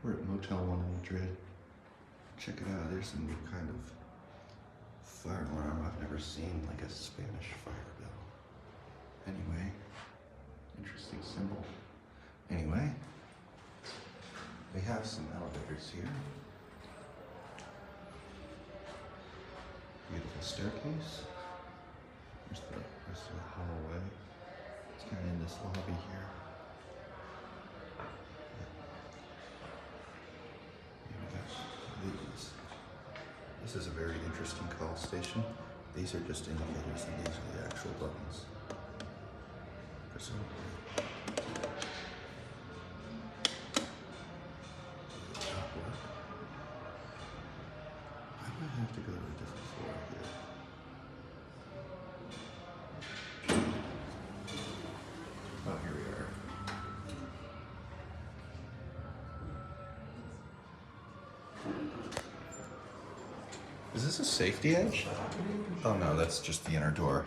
We're at Motel 1 in Madrid. Check it out, there's some new kind of fire alarm. I've never seen like a Spanish fire bell. Anyway, interesting symbol. Anyway, we have some elevators here. Beautiful staircase. There's the rest of the hallway. It's kind of in this lobby here. This is a very interesting call station. These are just indicators and these are the actual buttons. Presumably. Top work. I might have to go to a different floor here. Oh, here we are. Is this a safety edge? Oh no, that's just the inner door.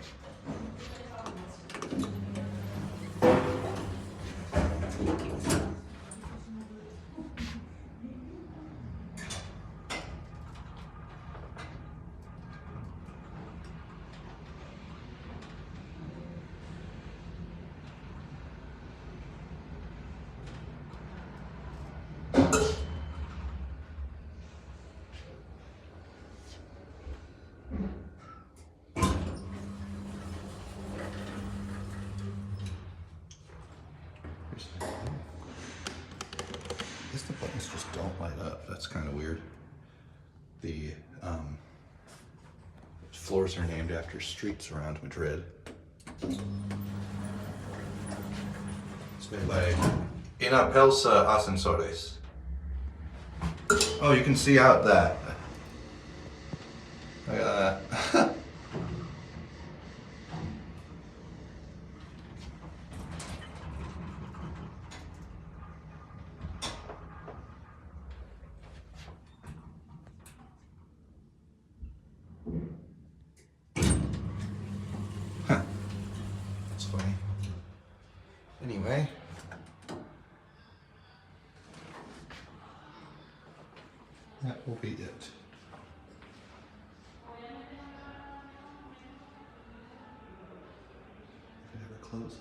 I guess the buttons just don't light up. That's kind of weird. The floors are named after streets around Madrid. It's made by Inapelsa Ascensores. Oh, you can see out that. Look at that. That's funny. Anyway. That will be it. If it ever closes.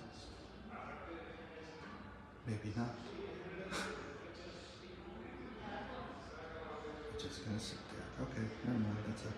Maybe not. It's just gonna sit there. Okay, never mind, that's it.